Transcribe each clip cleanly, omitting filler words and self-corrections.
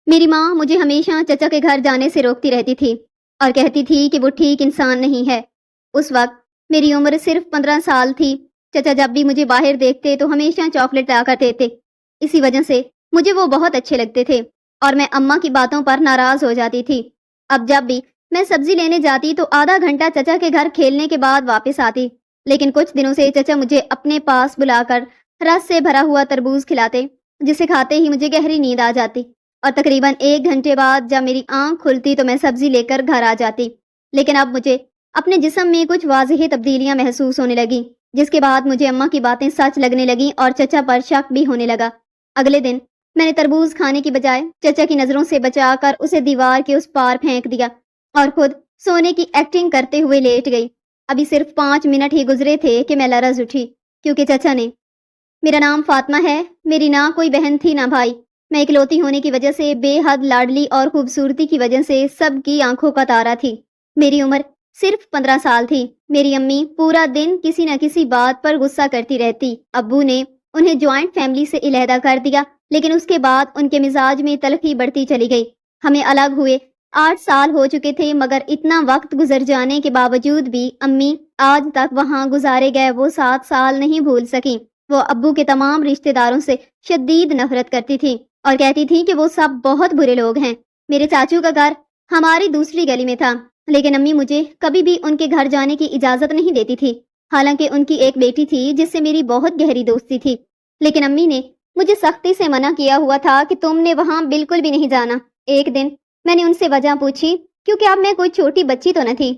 میری ماں مجھے ہمیشہ چچا کے گھر جانے سے روکتی رہتی تھی اور کہتی تھی کہ وہ ٹھیک انسان نہیں ہے۔ اس وقت میری عمر صرف 15 سال تھی۔ چچا جب بھی مجھے باہر دیکھتے تو ہمیشہ چاکلیٹ لا کر دیتے۔ اسی وجہ سے مجھے وہ بہت اچھے لگتے تھے اور میں اماں کی باتوں پر ناراض ہو جاتی تھی۔ اب جب بھی میں سبزی لینے جاتی تو آدھا گھنٹہ چچا کے گھر کھیلنے کے بعد واپس آتی، لیکن کچھ دنوں سے چچا مجھے اپنے پاس بلا کر رس سے بھرا ہوا تربوز کھلاتے، جسے کھاتے ہی مجھے گہری نیند آ جاتی اور تقریباً 1 گھنٹے بعد جب میری آنکھ کھلتی تو میں سبزی لے کر گھر آ جاتی۔ لیکن اب مجھے اپنے جسم میں کچھ واضح تبدیلیاں محسوس ہونے لگیں، جس کے بعد مجھے اماں کی باتیں سچ لگنے لگیں اور چچا پر شک بھی ہونے لگا۔ اگلے دن میں نے تربوز کھانے کی بجائے چچا کی نظروں سے بچا کر اسے دیوار کے اس پار پھینک دیا اور خود سونے کی ایکٹنگ کرتے ہوئے لیٹ گئی۔ ابھی صرف 5 منٹ ہی گزرے تھے کہ میں لرز اٹھی، کیونکہ چچا نے میرا نام فاطمہ ہے، میری نہ کوئی بہن تھی نہ بھائی، میں اکلوتی ہونے کی وجہ سے بے حد لاڈلی اور خوبصورتی کی وجہ سے سب کی آنکھوں کا تارا تھی۔ میری عمر صرف 15 سال تھی۔ میری امی پورا دن کسی نہ کسی بات پر غصہ کرتی رہتی۔ ابو نے انہیں جوائنٹ فیملی سے علیحدہ کر دیا، لیکن اس کے بعد ان کے مزاج میں تلخی بڑھتی چلی گئی۔ ہمیں الگ ہوئے 8 سال ہو چکے تھے، مگر اتنا وقت گزر جانے کے باوجود بھی امی آج تک وہاں گزارے گئے وہ 7 سال نہیں بھول سکیں۔ وہ ابو کے تمام رشتہ داروں سے شدید نفرت کرتی تھی اور کہتی تھی کہ وہ سب بہت برے لوگ ہیں۔ میرے چاچو کا گھر ہماری دوسری گلی میں تھا، لیکن امی مجھے کبھی بھی ان کے گھر جانے کی اجازت نہیں دیتی تھی، حالانکہ ان کی ایک بیٹی تھی جس سے میری بہت گہری دوستی تھی۔ لیکن امی نے مجھے سختی سے منع کیا ہوا تھا کہ تم نے وہاں بالکل بھی نہیں جانا۔ ایک دن میں نے ان سے وجہ پوچھی، کیونکہ اب میں کوئی چھوٹی بچی تو نہ تھی،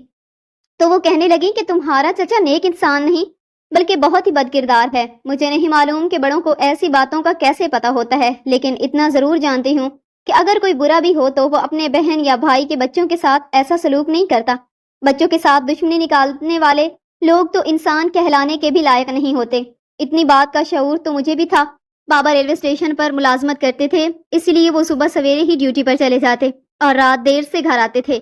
تو وہ کہنے لگی کہ تمہارا چچا نیک انسان نہیں بلکہ بہت ہی بد کردار ہے۔ مجھے نہیں معلوم کہ بڑوں کو ایسی باتوں کا کیسے پتہ ہوتا ہے، لیکن اتنا ضرور جانتی ہوں کہ اگر کوئی برا بھی ہو تو وہ اپنے بہن یا بھائی کے بچوں کے ساتھ ایسا سلوک نہیں کرتا۔ بچوں کے ساتھ دشمنی نکالنے والے لوگ تو انسان کہلانے کے بھی لائق نہیں ہوتے۔ اتنی بات کا شعور تو مجھے بھی تھا۔ بابا ریلوے اسٹیشن پر ملازمت کرتے تھے، اس لیے وہ صبح سویرے ہی ڈیوٹی پر چلے جاتے اور رات دیر سے گھر آتے تھے۔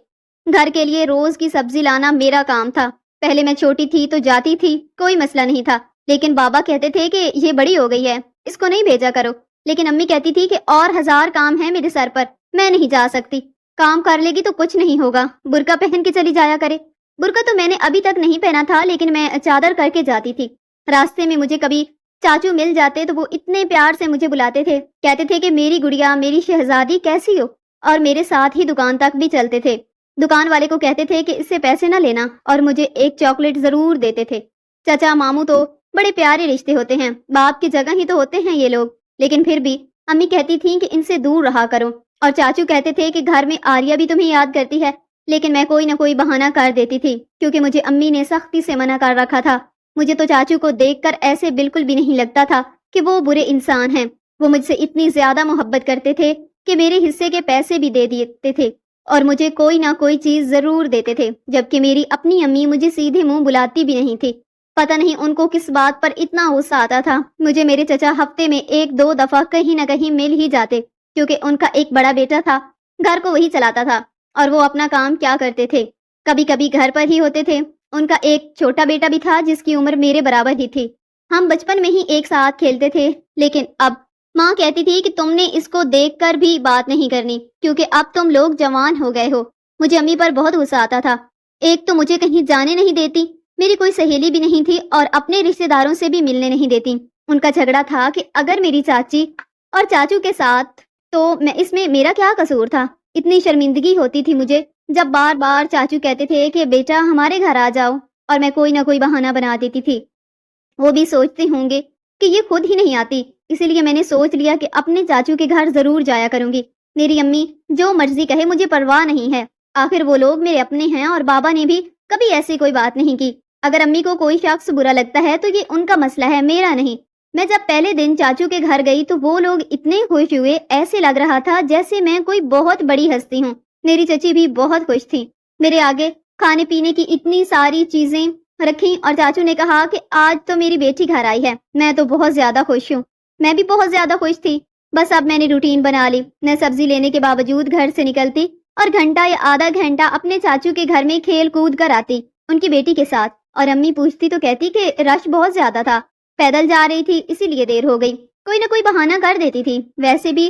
گھر کے لیے روز کی سبزی لانا میرا کام تھا۔ پہلے میں چھوٹی تھی تو جاتی تھی، کوئی مسئلہ نہیں تھا، لیکن بابا کہتے تھے کہ یہ بڑی ہو گئی ہے، اس کو نہیں بھیجا کرو۔ لیکن امی کہتی تھی کہ اور 1000 کام ہیں میرے سر پر، میں نہیں جا سکتی، کام کر لے گی تو کچھ نہیں ہوگا، برقع پہن کے چلی جایا کرے۔ برقع تو میں نے ابھی تک نہیں پہنا تھا، لیکن میں چادر کر کے جاتی تھی۔ راستے میں مجھے کبھی چاچو مل جاتے تو وہ اتنے پیار سے مجھے بلاتے تھے، کہتے تھے کہ میری گڑیا، میری شہزادی کیسی ہو، اور میرے ساتھ ہی دکان تک بھی چلتے تھے۔ دکان والے کو کہتے تھے کہ اس سے پیسے نہ لینا اور مجھے ایک چاکلیٹ ضرور دیتے تھے۔ چچا ماموں تو بڑے پیارے رشتے ہوتے ہیں، باپ کی جگہ ہی تو ہوتے ہیں یہ لوگ، لیکن پھر بھی امی کہتی تھیں کہ ان سے دور رہا کرو، اور چاچو کہتے تھے کہ گھر میں آریہ بھی تمہیں یاد کرتی ہے، لیکن میں کوئی نہ کوئی بہانہ کر دیتی تھی، کیونکہ مجھے امی نے سختی سے منع کر رکھا تھا۔ مجھے تو چاچو کو دیکھ کر ایسے بالکل بھی نہیں لگتا تھا کہ وہ برے انسان ہیں۔ وہ مجھ سے اتنی زیادہ محبت کرتے تھے کہ میرے حصے کے پیسے بھی دے دیتے تھے اور مجھے کوئی نہ کوئی چیز ضرور دیتے تھے، جبکہ میری اپنی امی مجھے سیدھے منہ بلاتی بھی نہیں تھی۔ پتہ نہیں ان کو کس بات پر اتنا غصہ آتا تھا۔ مجھے میرے چچا ہفتے میں 1-2 دفعہ کہیں نہ کہیں مل ہی جاتے، کیونکہ ان کا ایک بڑا بیٹا تھا، گھر کو وہی چلاتا تھا اور وہ اپنا کام کیا کرتے تھے، کبھی کبھی گھر پر ہی ہوتے تھے۔ ان کا ایک چھوٹا بیٹا بھی تھا جس کی عمر میرے برابر ہی تھی۔ ہم بچپن میں ہی ایک ساتھ کھیلتے تھے، لیکن اب ماں کہتی تھی کہ تم نے اس کو دیکھ کر بھی بات نہیں کرنی، کیونکہ اب تم لوگ جوان ہو گئے ہو۔ مجھے امی پر بہت غصہ آتا تھا۔ ایک تو مجھے کہیں جانے نہیں دیتی، میری کوئی سہیلی بھی نہیں تھی، اور اپنے رشتہ داروں سے بھی ملنے نہیں دیتی۔ ان کا جھگڑا تھا کہ اگر میری چاچی اور چاچو کے ساتھ تو اس میں میرا کیا قصور تھا۔ اتنی شرمندگی ہوتی تھی مجھے جب بار بار چاچو کہتے تھے کہ بیٹا ہمارے گھر آ جاؤ، اور میں کوئی نہ کوئی بہانہ بنا دیتی تھی۔ وہ بھی سوچتے ہوں گے کہ یہ خود ہی نہیں آتی، اسی لیے میں نے سوچ لیا کہ اپنے چاچو کے گھر ضرور جایا کروں گی۔ میری امی جو مرضی کہے مجھے پرواہ نہیں ہے، آخر وہ لوگ میرے اپنے ہیں، اور بابا نے بھی کبھی ایسی کوئی بات نہیں کی۔ اگر امی کو کوئی شخص برا لگتا ہے تو یہ ان کا مسئلہ ہے، میرا نہیں۔ میں جب پہلے دن چاچو کے گھر گئی تو وہ لوگ اتنے خوش ہوئے، ایسے لگ رہا تھا جیسے میں کوئی بہت بڑی ہستی ہوں۔ میری چچی بھی بہت خوش تھی، میرے آگے کھانے پینے کی اتنی ساری چیزیں رکھی، اور چاچو نے کہا کہ آج تو میری بیٹی گھر آئی ہے۔ میں تو بہت زیادہ خوش ہوں۔ میں بھی بہت زیادہ خوش تھی۔ بس اب میں نے روٹین بنا لی۔ میں سبزی لینے کے باوجود گھر سے نکلتی اور گھنٹہ یا آدھا گھنٹہ اپنے چاچو کے گھر میں کھیل کود کر آتی ان کی بیٹی کے ساتھ، اور امی پوچھتی تو کہتی کہ رش بہت زیادہ تھا، پیدل جا رہی تھی اسی لیے دیر ہو گئی، کوئی نہ کوئی بہانہ کر دیتی تھی۔ ویسے بھی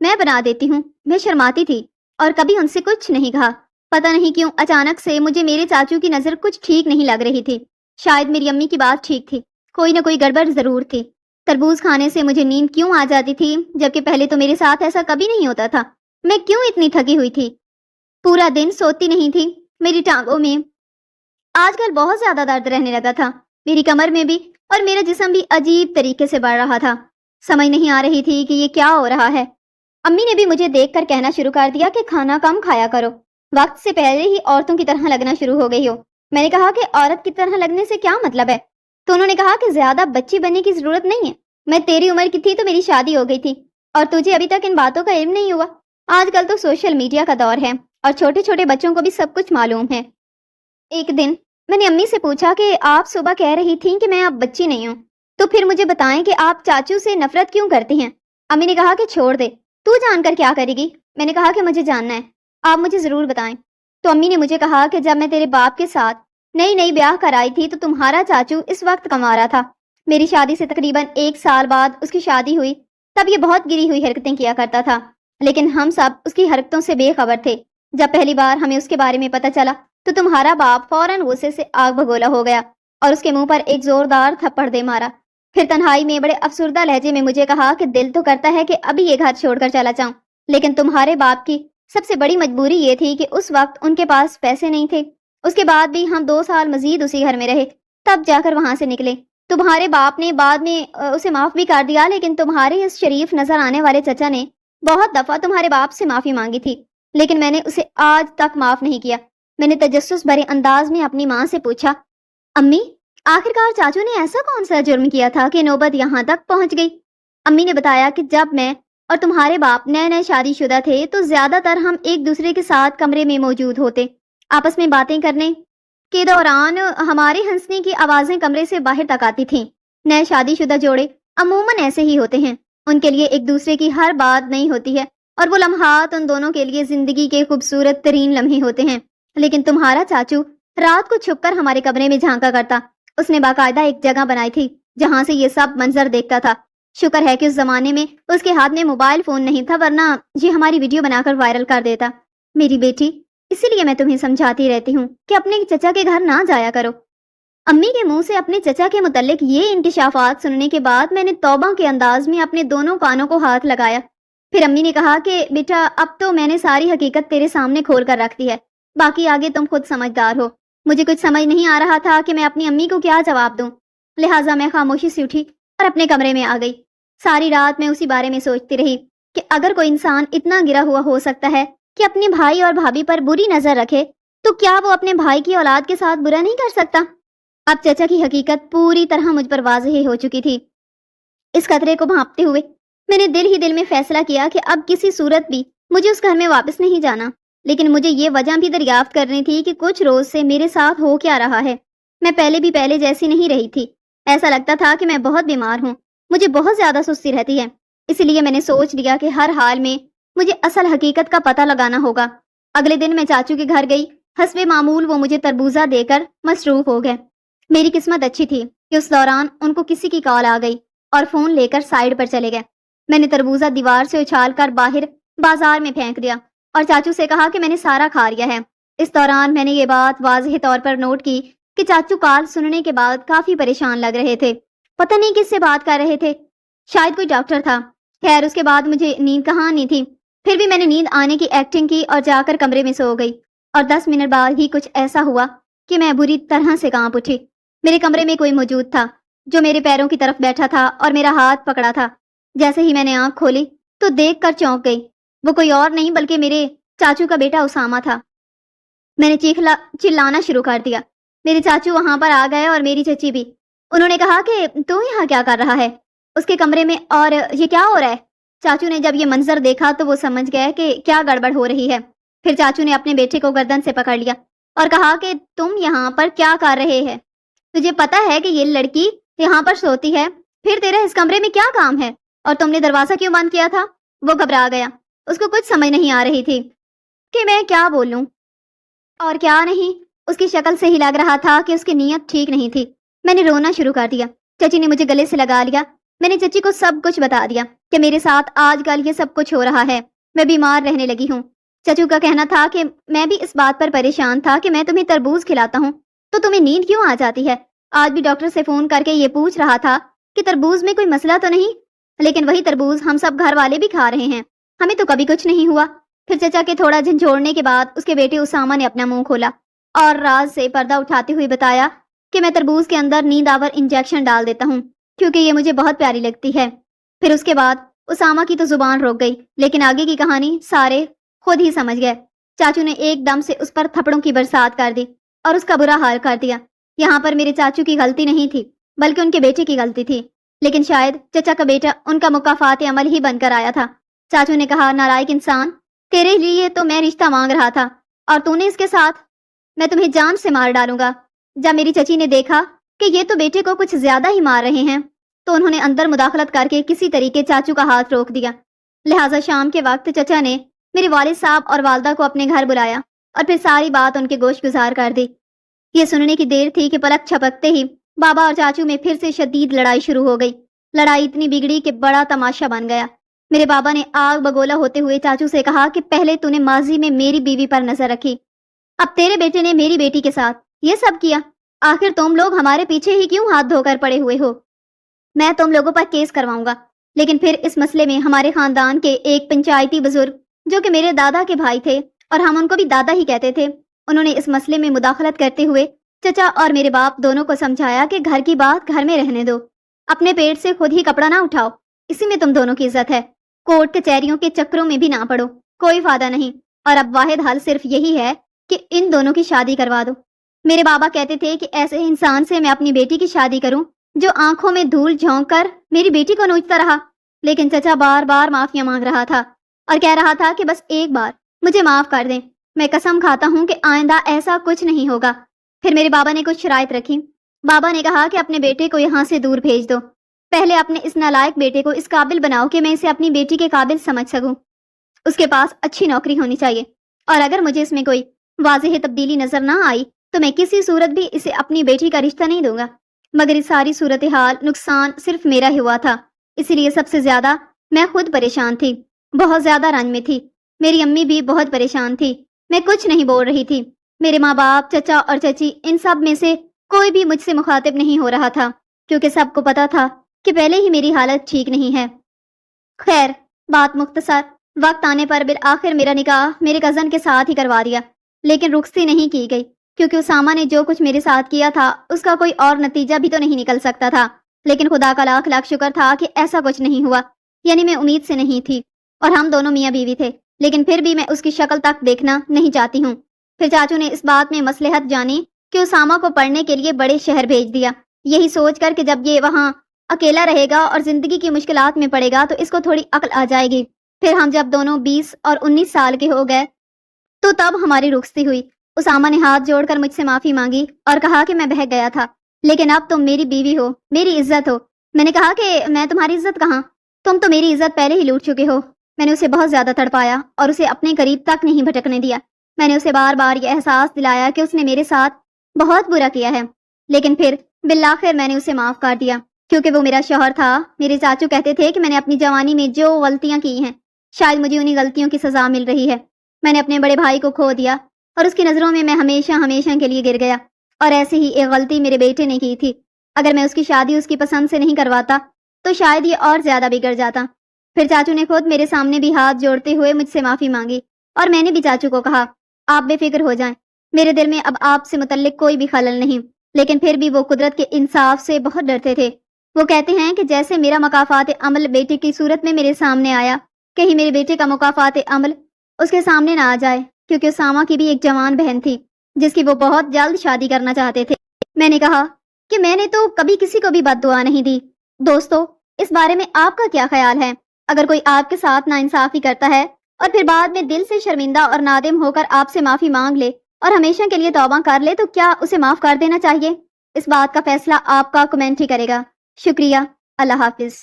میں بنا دیتی ہوں۔ میں شرماتی تھی اور کبھی ان سے کچھ نہیں کہا۔ پتہ نہیں کیوں اچانک سے مجھے میرے چاچو کی نظر کچھ ٹھیک نہیں لگ رہی تھی۔ شاید میری امی کی بات ٹھیک تھی، کوئی نہ کوئی گڑبڑ ضرور تھی۔ تربوز کھانے سے مجھے نیند کیوں آ جاتی تھی، جبکہ پہلے تو میرے ساتھ ایسا کبھی نہیں ہوتا تھا؟ میں کیوں اتنی تھکی ہوئی تھی؟ پورا دن سوتی نہیں تھی۔ میری ٹانگوں میں آج کل بہت زیادہ درد رہنے لگا تھا، میری کمر میں بھی، اور میرا جسم بھی عجیب طریقے سے بڑھ رہا تھا۔ سمجھ نہیں آ رہی تھی کہ یہ کیا ہو رہا ہے۔ امی نے بھی مجھے دیکھ کر کہنا شروع کر دیا کہ کھانا کم کھایا کرو، وقت سے پہلے ہی عورتوں کی طرح لگنا شروع ہو گئی ہو۔ میں نے کہا کہ عورت کی طرح لگنے سے کیا مطلب ہے؟ تو انہوں نے کہا کہ زیادہ بچی بننے کی ضرورت نہیں ہے، میں تیری عمر کی تھی تو میری شادی ہو گئی تھی، اور تجھے ابھی تک ان باتوں کا علم نہیں ہوا۔ آج کل تو سوشل میڈیا کا دور ہے اور چھوٹے چھوٹے بچوں کو بھی سب کچھ معلوم ہے۔ ایک دن میں نے امی سے پوچھا کہ آپ صبح کہہ رہی تھیں کہ میں اب بچی نہیں ہوں، تو پھر مجھے بتائیں کہ آپ چاچو سے نفرت کیوں کرتی ہیں؟ امی نے کہا کہ چھوڑ دے، تو جان کر کیا کرے گی؟ میں نے کہا کہ مجھے جاننا ہے، آپ مجھے ضرور بتائیں۔ تو امی نے مجھے کہا کہ جب میں تیرے باپ کے ساتھ نئی بیاہ کرائی تھی تو تمہارا چاچو اس وقت کمارا تھا۔ میری شادی سے تقریباً 1 سال بعد اس کی شادی ہوئی، تب یہ بہت گری ہوئی حرکتیں کیا کرتا تھا، لیکن ہم سب اس کی حرکتوں سے بے خبر تھے۔ جب پہلی بار ہمیں اس کے بارے میں پتہ چلا تو تمہارا باپ فوراً غصے سے آگ بگولا ہو گیا اور اس کے منہ پر ایک زوردار تھپڑ دے مارا۔ پھر تنہائی میں بڑے افسردہ لہجے میں مجھے کہا کہ دل تو کرتا ہے کہ ابھی یہ گھر چھوڑ کر چلا جاؤں، لیکن تمہارے باپ کی سب سے بڑی مجبوری یہ تھی کہ اس وقت ان کے پاس پیسے نہیں تھے۔ اس کے بعد بھی ہم 2 سال مزید اسی گھر میں رہے، تب جا کر وہاں سے نکلے۔ تمہارے باپ نے بعد میں اسے معاف بھی کر دیا، لیکن تمہارے اس شریف نظر آنے والے چچا نے بہت دفعہ تمہارے باپ سے معافی مانگی تھی، لیکن میں نے اسے آج تک معاف نہیں کیا۔ میں نے تجسس بھرے انداز میں اپنی ماں سے پوچھا، امی آخرکار چاچو نے ایسا کون سا جرم کیا تھا کہ نوبت یہاں تک پہنچ گئی؟ امی نے بتایا کہ جب میں اور تمہارے باپ نئے شادی شدہ تھے تو زیادہ تر ہم ایک دوسرے کے ساتھ کمرے میں موجود ہوتے، آپس میں باتیں کرنے کے دوران ہمارے ہنسنے کی آوازیں کمرے سے باہر تک آتی تھیں۔ نئے شادی شدہ جوڑے عموماً ایسے ہی ہوتے ہیں، ان کے لیے ایک دوسرے کی ہر بات نئی ہوتی ہے اور وہ لمحات ان دونوں کے لیے زندگی کے خوبصورت ترین لمحے ہوتے ہیں۔ لیکن تمہارا چاچو رات کو چھپ کر ہمارے کمرے میں جھانکا کرتا، اس نے باقاعدہ ایک جگہ بنائی تھی جہاں سے یہ سب منظر دیکھتا تھا۔ شکر ہے کہ اس زمانے میں اس کے ہاتھ میں موبائل فون نہیں تھا، ورنہ یہ ہماری ویڈیو بنا کر وائرل کر دیتا۔ میری بیٹی، اسی لیے میں تمہیں سمجھاتی رہتی ہوں کہ اپنے چچا کے گھر نہ جایا کرو۔ امی کے منہ سے اپنے چچا کے متعلق یہ انکشافات سننے کے بعد میں نے توبہ کے انداز میں اپنے دونوں کانوں کو ہاتھ لگایا۔ پھر امی نے کہا کہ بیٹا اب تو میں نے ساری حقیقت تیرے سامنے کھول کر رکھ دی ہے، باقی آگے تم خود سمجھدار ہو۔ مجھے کچھ سمجھ نہیں آ رہا تھا کہ میں اپنی امی کو کیا جواب دوں، لہٰذا میں خاموشی سے اٹھی اور اپنے کمرے میں آ گئی۔ ساری رات میں اسی بارے میں سوچتی رہی کہ اگر کوئی انسان اتنا گرا ہوا ہو سکتا ہے کہ اپنے بھائی اور بھابھی پر بری نظر رکھے، تو کیا وہ اپنے بھائی کی اولاد کے ساتھ برا نہیں کر سکتا؟ اب چچا کی حقیقت پوری طرح مجھ پر واضح ہو چکی تھی۔ اس خطرے کو بھانپتے ہوئے میں نے دل ہی دل میں فیصلہ کیا کہ اب کسی صورت بھی مجھے اس گھر میں واپس نہیں جانا، لیکن مجھے یہ وجہ بھی دریافت کرنی تھی کہ کچھ روز سے میرے ساتھ ہو کیا رہا ہے۔ میں پہلے جیسی نہیں رہی تھی، ایسا لگتا تھا کہ میں بہت بیمار ہوں، مجھے بہت زیادہ سستی رہتی ہے۔ اسی لیے میں نے سوچ لیا کہ ہر حال میں مجھے اصل حقیقت کا پتہ لگانا ہوگا۔ اگلے دن میں چاچو کے گھر گئی، حسب معمول وہ مجھے تربوزہ دے کر مصروف ہو گئے۔ میری قسمت اچھی تھی کہ اس دوران ان کو کسی کی کال آ گئی اور فون لے کر سائیڈ پر چلے گئے۔ میں نے تربوزہ دیوار سے اچھال کر باہر بازار میں پھینک دیا اور چاچو سے کہا کہ میں نے سارا کھا لیا ہے۔ اس دوران میں نے یہ بات واضح طور پر نوٹ کی کہ چاچو کال سننے کے بعد کافی پریشان لگ رہے تھے، پتہ نہیں کس سے بات کر رہے تھے، شاید کوئی ڈاکٹر تھا۔ خیر اس کے بعد مجھے نیند کہاں آنی تھی، پھر بھی میں نے نیند آنے کی ایکٹنگ کی اور جا کر کمرے میں سو گئی، اور 10 منٹ بعد ہی کچھ ایسا ہوا کہ میں بری طرح سے کانپ اٹھی۔ میرے کمرے میں کوئی موجود تھا جو میرے پیروں کی طرف بیٹھا تھا اور میرا ہاتھ پکڑا تھا۔ جیسے ہی میں نے آنکھ کھولی تو دیکھ کر چونک گئی، وہ کوئی اور نہیں بلکہ میرے چاچو کا بیٹا اسامہ تھا۔ میں نے چلانا شروع کر دیا۔ میرے چاچو وہاں پر آ گئے اور میری چچی بھی۔ انہوں نے کہا کہ تو یہاں کیا کر رہا ہے اس کے کمرے میں، اور یہ کیا ہو رہا ہے؟ چاچو نے جب یہ منظر دیکھا تو وہ سمجھ گئے کہ کیا گڑبڑ ہو رہی ہے۔ پھر چاچو نے اپنے بیٹے کو گردن سے پکڑ لیا اور کہا کہ تم یہاں پر کیا کر رہے ہیں؟ تجھے پتا ہے کہ یہ لڑکی یہاں پر سوتی ہے، پھر تیرا اس کمرے میں کیا کام ہے؟ اور تم نے دروازہ کیوں بند کیا تھا؟ وہ گھبرا گیا، اس کو کچھ سمجھ نہیں آ رہی تھی کہ میں کیا بولوں اور کیا نہیں۔ اس کی شکل سے ہی لگ رہا تھا کہ اس کی نیت ٹھیک نہیں تھی۔ میں نے رونا شروع کر دیا۔ چچی نے مجھے گلے سے لگا لیا۔ میں نے چچی کو سب کچھ بتا دیا کہ میرے ساتھ آج کل یہ سب کچھ ہو رہا ہے، میں بیمار رہنے لگی ہوں۔ چچو کا کہنا تھا کہ میں بھی اس بات پر پریشان تھا کہ میں تمہیں تربوز کھلاتا ہوں تو تمہیں نیند کیوں آ جاتی ہے۔ آج بھی ڈاکٹر سے فون کر کے یہ پوچھ رہا تھا کہ تربوز میں کوئی مسئلہ تو نہیں، لیکن وہی تربوز ہم سب گھر والے بھی کھا رہے ہیں، ہمیں تو کبھی کچھ نہیں ہوا۔ پھر چچا کے تھوڑا جھنجھوڑنے کے بعد اس کے بیٹے اسامہ نے اپنا منہ کھولا اور راز سے پردہ اٹھاتے ہوئے بتایا کہ میں تربوز کے اندر نیند آور انجیکشن ڈال دیتا ہوں کیونکہ یہ مجھے بہت پیاری لگتی ہے۔ پھر اس کے بعد اسامہ کی تو زبان روک گئی، لیکن آگے کی کہانی سارے خود ہی سمجھ گئے۔ چاچو نے ایک دم سے اس پر تھپڑوں کی برسات کر دی اور اس کا برا حال کر دیا۔ یہاں پر میرے چاچو کی غلطی نہیں تھی بلکہ ان کے بیٹے کی غلطی تھی، لیکن شاید چچا کا بیٹا ان کا مکافات عمل ہی بن کر آیا تھا۔ چاچو نے کہا، نالائق انسان، تیرے لیے تو میں رشتہ مانگ رہا تھا اور تو نے اس کے ساتھ، میں تمہیں جان سے مار ڈالوں گا۔ جب میری چچی نے دیکھا کہ یہ تو بیٹے کو کچھ زیادہ ہی مار رہے ہیں تو انہوں نے اندر مداخلت کر کے کسی طریقے چاچو کا ہاتھ روک دیا۔ لہٰذا شام کے وقت چچا نے میرے والد صاحب اور والدہ کو اپنے گھر بلایا اور پھر ساری بات ان کے گوش گزار کر دی۔ یہ سننے کی دیر تھی کہ پلک چھپکتے ہی بابا اور چاچو میں پھر سے شدید لڑائی شروع ہو گئی۔ لڑائی اتنی بگڑی کہ بڑا تماشا بن گیا۔ میرے بابا نے آگ بگولا ہوتے ہوئے چاچو سے کہا کہ پہلے تو نے ماضی میں میری بیوی پر نظر رکھی، اب تیرے بیٹے نے میری بیٹی کے ساتھ یہ سب کیا، آخر تم لوگ ہمارے پیچھے ہی کیوں ہاتھ دھو کر پڑے ہوئے ہو؟ میں تم لوگوں پر کیس کرواؤں گا۔ لیکن پھر اس مسئلے میں ہمارے خاندان کے ایک پنچایتی بزرگ جو کہ میرے دادا کے بھائی تھے اور ہم ان کو بھی دادا ہی کہتے تھے، انہوں نے اس مسئلے میں مداخلت کرتے ہوئے چچا اور میرے باپ دونوں کو سمجھایا کہ گھر کی بات گھر میں رہنے دو، اپنے پیٹ سے خود ہی کپڑا نہ اٹھاؤ، اسی میں تم دونوں کی عزت ہے، کورٹ کچہریوں کے چکروں میں بھی نہ پڑو، کوئی فائدہ نہیں، اور اب واحد حل صرف یہی ہے کہ ان دونوں کی شادی کروا دو۔ میرے بابا کہتے تھے کہ ایسے انسان سے میں اپنی بیٹی کی شادی کروں جو آنکھوں میں دھول جھونک کر میری بیٹی کو نوچتا رہا، لیکن چچا بار بار معافیاں مانگ رہا تھا اور کہہ رہا تھا کہ بس ایک بار مجھے معاف کر دیں، میں قسم کھاتا ہوں کہ آئندہ ایسا کچھ نہیں ہوگا۔ پھر میرے بابا نے کچھ شرائط رکھی۔ بابا نے کہا کہ اپنے بیٹے کو یہاں سے دور بھیج دو، پہلے اپنے اس نالائق بیٹے کو اس قابل بناؤ کہ میں اسے اپنی بیٹی کے قابل سمجھ سکوں، اس کے پاس اچھی نوکری ہونی چاہیے، اور اگر مجھے اس میں کوئی واضح تبدیلی نظر نہ آئی تو میں کسی صورت بھی اسے اپنی بیٹی کا رشتہ نہیں دوں گا۔ مگر اس ساری صورتحال نقصان صرف میرا ہی ہوا تھا، اسی لیے سب سے زیادہ میں خود پریشان تھی، بہت زیادہ رنج میں تھی۔ میری امی بھی بہت پریشان تھی، میں کچھ نہیں بول رہی تھی۔ میرے ماں باپ، چچا اور چچی، ان سب میں سے کوئی بھی مجھ سے مخاطب نہیں ہو رہا تھا کیونکہ سب کو پتا تھا کہ پہلے ہی میری حالت ٹھیک نہیں ہے۔ خیر، بات مختصر، وقت آنے پر بالآخر میرا نکاح میرے کزن کے ساتھ ہی کروا دیا، لیکن رخصتی نہیں کی گئی کیونکہ اسامہ نے جو کچھ میرے ساتھ کیا تھا اس کا کوئی اور نتیجہ بھی تو نہیں نکل سکتا تھا۔ لیکن خدا کا لاکھ لاکھ شکر تھا کہ ایسا کچھ نہیں ہوا، یعنی میں امید سے نہیں تھی، اور ہم دونوں میاں بیوی تھے، لیکن پھر بھی میں اس کی شکل تک دیکھنا نہیں چاہتی ہوں۔ پھر چاچو نے اس بات میں مصلحت جانی کہ اسامہ کو پڑھنے کے لیے بڑے شہر بھیج دیا، یہی سوچ کر کہ جب یہ وہاں اکیلا رہے گا اور زندگی کی مشکلات میں پڑے گا تو اس کو تھوڑی عقل آ جائے گی۔ پھر ہم جب دونوں 20 اور 19 سال کے ہو گئے تو تب ہماری رخصتی ہوئی۔ اسامہ نے ہاتھ جوڑ کر مجھ سے معافی مانگی اور کہا کہ میں بہک گیا تھا، لیکن اب تم میری بیوی ہو، میری عزت ہو۔ میں نے کہا کہ میں تمہاری عزت کہاں، تم تو میری عزت پہلے ہی لوٹ چکے ہو۔ میں نے اسے بہت زیادہ تڑپایا اور اسے اپنے قریب تک نہیں بھٹکنے دیا۔ میں نے اسے بار بار یہ احساس دلایا کہ اس نے میرے ساتھ بہت برا کیا ہے، لیکن پھر بالآخر میں نے اسے معاف کر دیا کیونکہ وہ میرا شوہر تھا۔ میرے چاچو کہتے تھے کہ میں نے اپنی جوانی میں جو غلطیاں کی ہیں شاید مجھے انہی غلطیوں کی سزا مل رہی ہے۔ میں نے اپنے بڑے بھائی کو کھو دیا اور اس کی نظروں میں ہمیشہ ہمیشہ کے لیے گر گیا، اور ایسی ہی ایک غلطی میرے بیٹے نے کی تھی۔ اگر میں اس کی شادی اس کی پسند سے نہیں کرواتا تو شاید یہ اور زیادہ بگڑ جاتا۔ پھر چاچو نے خود میرے سامنے بھی ہاتھ جوڑتے ہوئے مجھ سے معافی مانگی، اور میں نے بھی چاچو کو کہا، آپ بے فکر ہو جائیں، میرے دل میں اب آپ سے متعلق کوئی بھی خلل نہیں۔ لیکن پھر بھی وہ قدرت کے انصاف سے بہت ڈرتے تھے۔ وہ کہتے ہیں کہ جیسے میرا مکافات عمل بیٹے کی صورت میں میرے سامنے آیا، کہیں میرے بیٹے کا مکافات عمل اس کے سامنے نہ آ جائے، کیونکہ اسامہ کی بھی ایک جوان بہن تھی جس کی وہ بہت جلد شادی کرنا چاہتے تھے۔ میں نے کہا کہ میں نے تو کبھی کسی کو بھی بد دعا نہیں دی۔ دوستو، اس بارے میں آپ کا کیا خیال ہے؟ اگر کوئی آپ کے ساتھ ناانصافی کرتا ہے اور پھر بعد میں دل سے شرمندہ اور نادم ہو کر آپ سے معافی مانگ لے اور ہمیشہ کے لیے توبہ کر لے تو کیا اسے معاف کر دینا چاہیے؟ اس بات کا فیصلہ آپ کا کمنٹ ہی کرے گا۔ شکریہ، اللہ حافظ۔